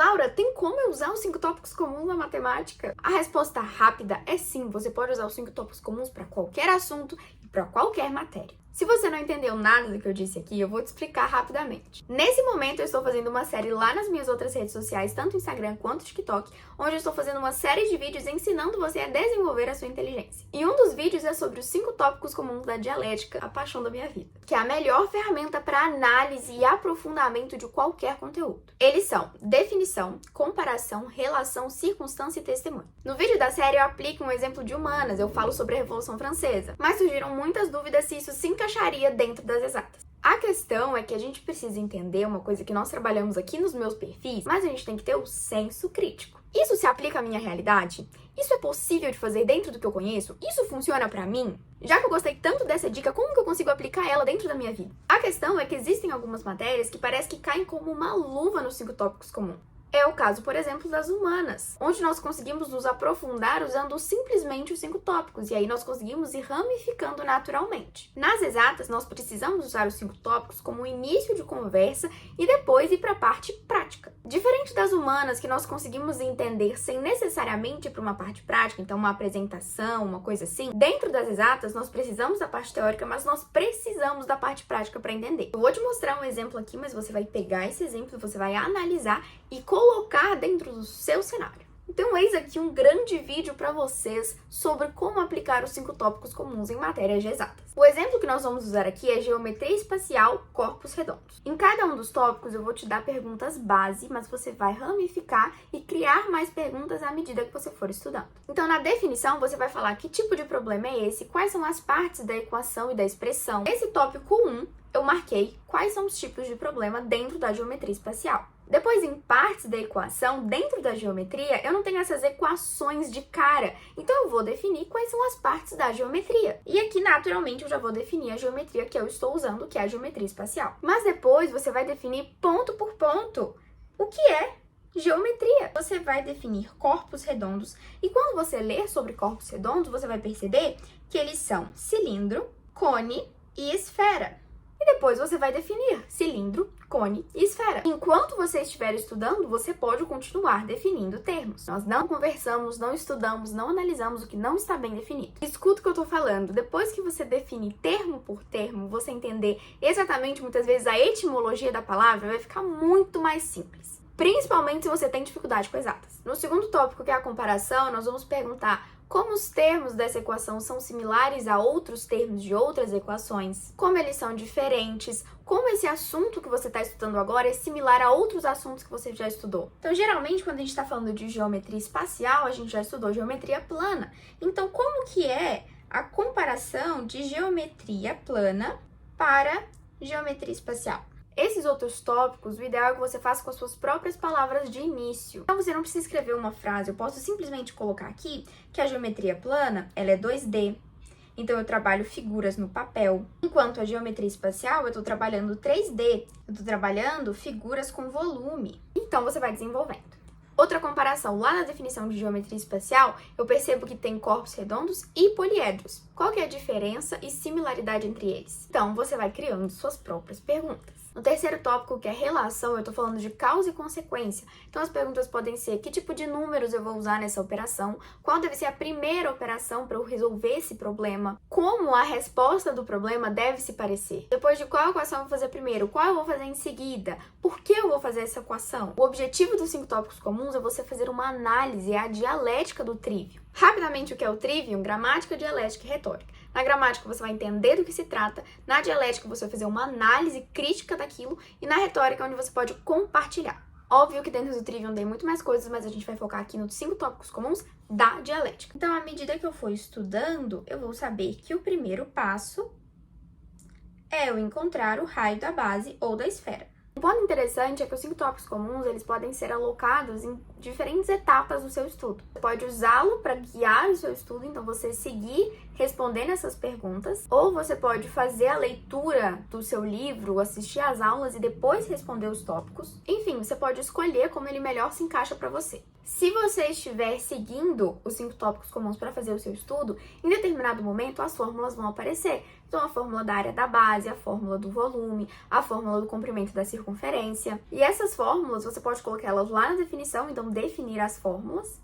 Laura, tem como eu usar os 5 tópicos comuns na matemática? A resposta rápida é sim, você pode usar os 5 tópicos comuns para qualquer assunto e para qualquer matéria. Se você não entendeu nada do que eu disse aqui, eu vou te explicar rapidamente. Nesse momento, eu estou fazendo uma série lá nas minhas outras redes sociais, tanto Instagram quanto TikTok, onde eu estou fazendo uma série de vídeos ensinando você a desenvolver a sua inteligência. E um dos vídeos é sobre os 5 tópicos comuns da dialética, a paixão da minha vida, que é a melhor ferramenta para análise e aprofundamento de qualquer conteúdo. Eles são definição, comparação, relação, circunstância e testemunho. No vídeo da série, eu aplico um exemplo de humanas, eu falo sobre a Revolução Francesa, mas surgiram muitas dúvidas se isso se encaixaria dentro das exatas. A questão é que a gente precisa entender uma coisa que nós trabalhamos aqui nos meus perfis, mas a gente tem que ter o senso crítico. Isso se aplica à minha realidade? Isso é possível de fazer dentro do que eu conheço? Isso funciona pra mim? Já que eu gostei tanto dessa dica, como que eu consigo aplicar ela dentro da minha vida? A questão é que existem algumas matérias que parece que caem como uma luva nos 5 tópicos comuns. É o caso, por exemplo, das humanas, onde nós conseguimos nos aprofundar usando simplesmente os 5 tópicos, e aí nós conseguimos ir ramificando naturalmente. Nas exatas, nós precisamos usar os 5 tópicos como um início de conversa e depois ir para a parte prática. Diferente das humanas, que nós conseguimos entender sem necessariamente ir para uma parte prática, então uma apresentação, uma coisa assim, dentro das exatas nós precisamos da parte teórica, mas nós precisamos da parte prática para entender. Eu vou te mostrar um exemplo aqui, mas você vai pegar esse exemplo, você vai analisar e colocar dentro do seu cenário. Então, eis aqui um grande vídeo para vocês sobre como aplicar os 5 tópicos comuns em matérias de exatas. O exemplo que nós vamos usar aqui é geometria espacial, corpos redondos. Em cada um dos tópicos eu vou te dar perguntas base, mas você vai ramificar e criar mais perguntas à medida que você for estudando. Então, na definição, você vai falar que tipo de problema é esse, quais são as partes da equação e da expressão. Nesse tópico 1, eu marquei quais são os tipos de problema dentro da geometria espacial. Depois, em partes da equação, dentro da geometria, eu não tenho essas equações de cara, então eu vou definir quais são as partes da geometria. E aqui, naturalmente, eu já vou definir a geometria que eu estou usando, que é a geometria espacial. Mas depois, você vai definir ponto por ponto o que é geometria. Você vai definir corpos redondos, e quando você ler sobre corpos redondos, você vai perceber que eles são cilindro, cone e esfera. E depois você vai definir cilindro, cone e esfera. Enquanto você estiver estudando, você pode continuar definindo termos. Nós não conversamos, não estudamos, não analisamos o que não está bem definido. Escuta o que eu tô falando. Depois que você definir termo por termo, você entender exatamente, muitas vezes, a etimologia da palavra, vai ficar muito mais simples. Principalmente se você tem dificuldade com exatas. No segundo tópico, que é a comparação, nós vamos perguntar como os termos dessa equação são similares a outros termos de outras equações, como eles são diferentes, como esse assunto que você está estudando agora é similar a outros assuntos que você já estudou. Então, geralmente, quando a gente está falando de geometria espacial, a gente já estudou geometria plana. Então, como que é a comparação de geometria plana para geometria espacial? Esses outros tópicos, o ideal é que você faça com as suas próprias palavras de início. Então, você não precisa escrever uma frase, eu posso simplesmente colocar aqui que a geometria plana, ela é 2D, então eu trabalho figuras no papel. Enquanto a geometria espacial, eu estou trabalhando 3D, eu estou trabalhando figuras com volume. Então, você vai desenvolvendo. Outra comparação, lá na definição de geometria espacial, eu percebo que tem corpos redondos e poliedros. Qual que é a diferença e similaridade entre eles? Então, você vai criando suas próprias perguntas. No terceiro tópico, que é relação, eu estou falando de causa e consequência. Então, as perguntas podem ser: que tipo de números eu vou usar nessa operação? Qual deve ser a primeira operação para eu resolver esse problema? Como a resposta do problema deve se parecer? Depois de qual equação eu vou fazer primeiro? Qual eu vou fazer em seguida? Por que eu vou fazer essa equação? O objetivo dos 5 tópicos comuns é você fazer uma análise, a dialética do trivium. Rapidamente, o que é o trivium? Gramática, dialética e retórica. Na gramática, você vai entender do que se trata. Na dialética, você vai fazer uma análise crítica daquilo. E na retórica, onde você pode compartilhar. Óbvio que dentro do trivium tem muito mais coisas, mas a gente vai focar aqui nos 5 tópicos comuns da dialética. Então, à medida que eu for estudando, eu vou saber que o primeiro passo é eu encontrar o raio da base ou da esfera. Um ponto interessante é que os 5 tópicos comuns, eles podem ser alocados em diferentes etapas do seu estudo. Você pode usá-lo para guiar o seu estudo, então você seguir respondendo essas perguntas, ou você pode fazer a leitura do seu livro, assistir às aulas e depois responder os tópicos. Enfim, você pode escolher como ele melhor se encaixa para você. Se você estiver seguindo os 5 tópicos comuns para fazer o seu estudo, em determinado momento as fórmulas vão aparecer. Então, a fórmula da área da base, a fórmula do volume, a fórmula do comprimento da circunferência. E essas fórmulas, você pode colocar elas lá na definição, então definir as fórmulas,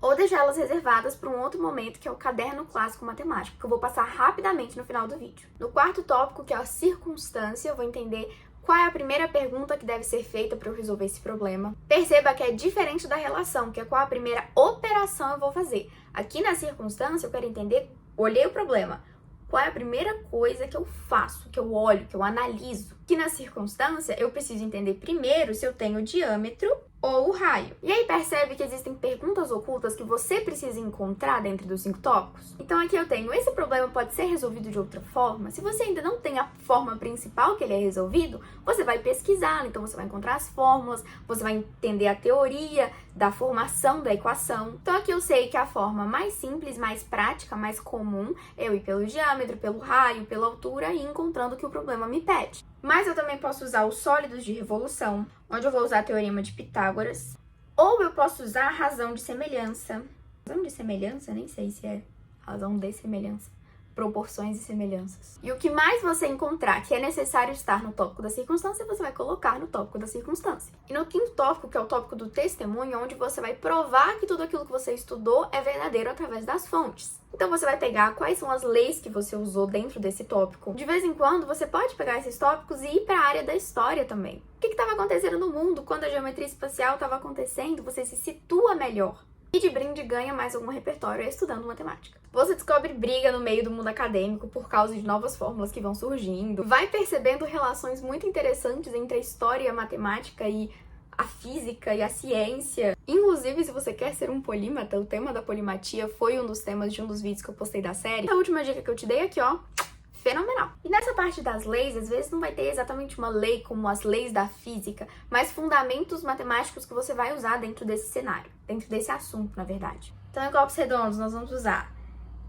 ou deixá-las reservadas para um outro momento, que é o caderno clássico matemático, que eu vou passar rapidamente no final do vídeo. No quarto tópico, que é a circunstância, eu vou entender qual é a primeira pergunta que deve ser feita para eu resolver esse problema. Perceba que é diferente da relação, que é qual a primeira operação eu vou fazer. Aqui na circunstância, eu quero entender, olhei o problema, qual é a primeira coisa que eu faço, que eu olho, que eu analiso. Aqui na circunstância, eu preciso entender primeiro se eu tenho o diâmetro ou o raio. E aí percebe que existem perguntas ocultas que você precisa encontrar dentro dos 5 tópicos? Então aqui eu tenho, esse problema pode ser resolvido de outra forma? Se você ainda não tem a forma principal que ele é resolvido, você vai pesquisar, então você vai encontrar as fórmulas, você vai entender a teoria da formação da equação. Então aqui eu sei que a forma mais simples, mais prática, mais comum é eu ir pelo diâmetro, pelo raio, pela altura e encontrando o que o problema me pede. Mas eu também posso usar os sólidos de revolução, onde eu vou usar o teorema de Pitágoras. Ou eu posso usar a razão de semelhança. Razão de semelhança? Nem sei se é razão de semelhança. Proporções e semelhanças. E o que mais você encontrar que é necessário estar no tópico da circunstância, você vai colocar no tópico da circunstância. E no quinto tópico, que é o tópico do testemunho, onde você vai provar que tudo aquilo que você estudou é verdadeiro através das fontes. Então você vai pegar quais são as leis que você usou dentro desse tópico. De vez em quando, você pode pegar esses tópicos e ir para a área da história também. O que estava acontecendo no mundo quando a geometria espacial estava acontecendo? Você se situa melhor. E de brinde ganha mais algum repertório estudando matemática. Você descobre briga no meio do mundo acadêmico por causa de novas fórmulas que vão surgindo. Vai percebendo relações muito interessantes entre a história e a matemática e a física e a ciência. Inclusive, se você quer ser um polímata, o tema da polimatia foi um dos temas de um dos vídeos que eu postei da série. A última dica que eu te dei aqui, ó, fenomenal. E nessa parte das leis, às vezes não vai ter exatamente uma lei como as leis da física, mas fundamentos matemáticos que você vai usar dentro desse cenário, dentro desse assunto, na verdade. Então, em copos redondos, nós vamos usar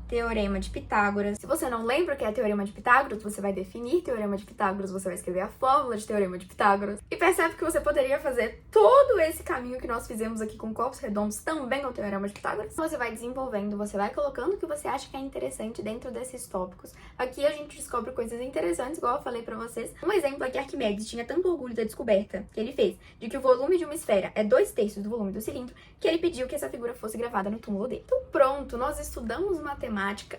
teorema de Pitágoras. Se você não lembra o que é teorema de Pitágoras, você vai definir teorema de Pitágoras, você vai escrever a fórmula de teorema de Pitágoras. E percebe que você poderia fazer todo esse caminho que nós fizemos aqui com copos redondos também com o teorema de Pitágoras. Você vai desenvolvendo, você vai colocando o que você acha que é interessante dentro desses tópicos. Aqui a gente descobre coisas interessantes, igual eu falei pra vocês. Um exemplo é que Arquimedes tinha tanto orgulho da descoberta que ele fez de que o volume de uma esfera é 2/3 do volume do cilindro, que ele pediu que essa figura fosse gravada no túmulo dele. Então pronto, nós estudamos matemática,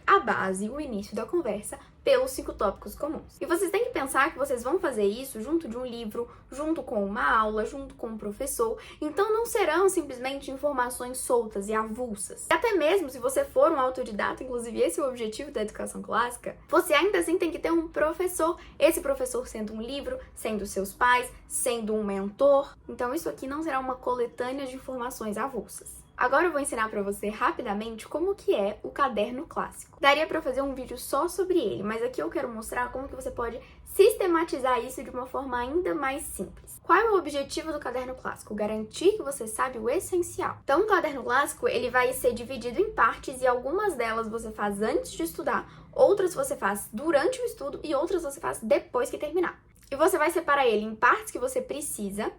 a base, o início da conversa, pelos 5 tópicos comuns. E vocês têm que pensar que vocês vão fazer isso junto de um livro, junto com uma aula, junto com um professor. Então não serão simplesmente informações soltas e avulsas. E até mesmo se você for um autodidata, inclusive esse é o objetivo da educação clássica, você ainda assim tem que ter um professor. Esse professor sendo um livro, sendo seus pais, sendo um mentor. Então isso aqui não será uma coletânea de informações avulsas. Agora eu vou ensinar pra você rapidamente como que é o caderno clássico. Daria pra fazer um vídeo só sobre ele, mas aqui eu quero mostrar como que você pode sistematizar isso de uma forma ainda mais simples. Qual é o objetivo do caderno clássico? Garantir que você sabe o essencial. Então, o caderno clássico, ele vai ser dividido em partes e algumas delas você faz antes de estudar, outras você faz durante o estudo e outras você faz depois que terminar. E você vai separar ele em partes que você precisa,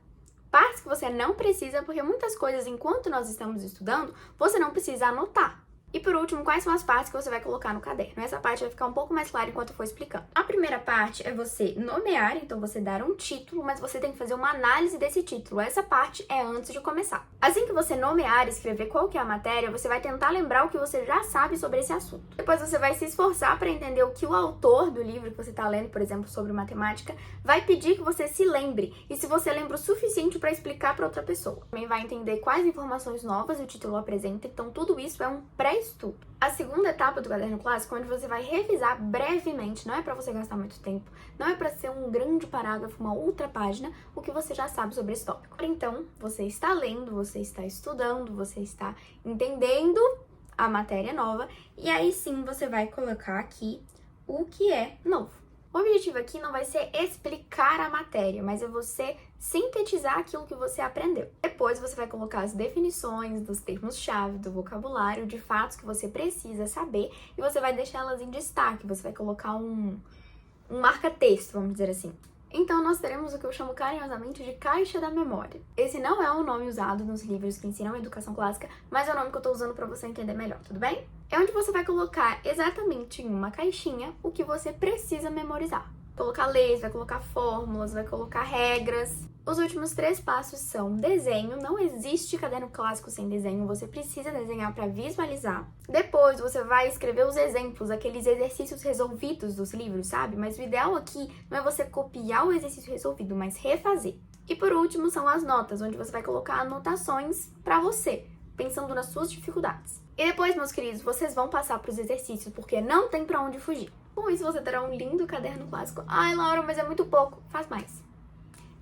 partes que você não precisa, porque muitas coisas, enquanto nós estamos estudando, você não precisa anotar. E por último, quais são as partes que você vai colocar no caderno? Essa parte vai ficar um pouco mais clara enquanto eu for explicando. A primeira parte é você nomear, então você dar um título, mas você tem que fazer uma análise desse título. Essa parte é antes de começar. Assim que você nomear e escrever qual que é a matéria, você vai tentar lembrar o que você já sabe sobre esse assunto. Depois você vai se esforçar para entender o que o autor do livro que você está lendo, por exemplo, sobre matemática, vai pedir que você se lembre. E se você lembra o suficiente para explicar para outra pessoa. Também vai entender quais informações novas o título apresenta, então tudo isso é um pré-estudo. A segunda etapa do caderno clássico é onde você vai revisar brevemente, não é para você gastar muito tempo, não é para ser um grande parágrafo, uma outra página, o que você já sabe sobre esse tópico. Então, você está lendo, você está estudando, você está entendendo a matéria nova, e aí sim você vai colocar aqui o que é novo. O objetivo aqui não vai ser explicar a matéria, mas é você sintetizar aquilo que você aprendeu. Depois você vai colocar as definições dos termos-chave, do vocabulário, de fatos que você precisa saber, e você vai deixá-las em destaque. Você vai colocar um marca-texto, vamos dizer assim. Então nós teremos o que eu chamo carinhosamente de caixa da memória. Esse não é o nome usado nos livros que ensinam educação clássica, mas é o nome que eu tô usando para você entender melhor, tudo bem? É onde você vai colocar exatamente em uma caixinha o que você precisa memorizar. Colocar leis, vai colocar fórmulas, vai colocar regras. Os últimos 3 passos são desenho, não existe caderno clássico sem desenho, você precisa desenhar para visualizar. Depois você vai escrever os exemplos, aqueles exercícios resolvidos dos livros, sabe? Mas o ideal aqui não é você copiar o exercício resolvido, mas refazer. E por último são as notas, onde você vai colocar anotações para você, pensando nas suas dificuldades. E depois, meus queridos, vocês vão passar para os exercícios, porque não tem para onde fugir. Com isso você terá um lindo caderno clássico. Ai, Laura, mas é muito pouco. Faz mais.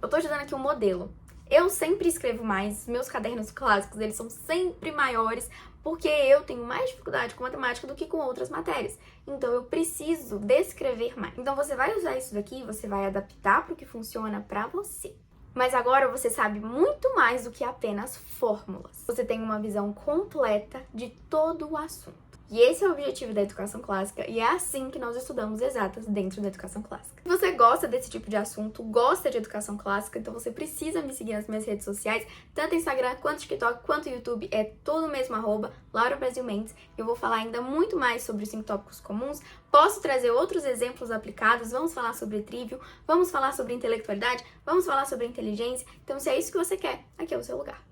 Eu tô te dando aqui um modelo. Eu sempre escrevo mais, meus cadernos clássicos, eles são sempre maiores, porque eu tenho mais dificuldade com matemática do que com outras matérias. Então eu preciso descrever mais. Então você vai usar isso daqui, você vai adaptar para o que funciona para você. Mas agora você sabe muito mais do que apenas fórmulas. Você tem uma visão completa de todo o assunto. E esse é o objetivo da educação clássica e é assim que nós estudamos exatas dentro da educação clássica. Se você gosta desse tipo de assunto, gosta de educação clássica, então você precisa me seguir nas minhas redes sociais, tanto Instagram, quanto TikTok, quanto YouTube, é todo o mesmo @LauraBrasilMendes. Eu vou falar ainda muito mais sobre os 5 tópicos comuns, posso trazer outros exemplos aplicados, vamos falar sobre trivium, vamos falar sobre intelectualidade, vamos falar sobre inteligência, então se é isso que você quer, aqui é o seu lugar.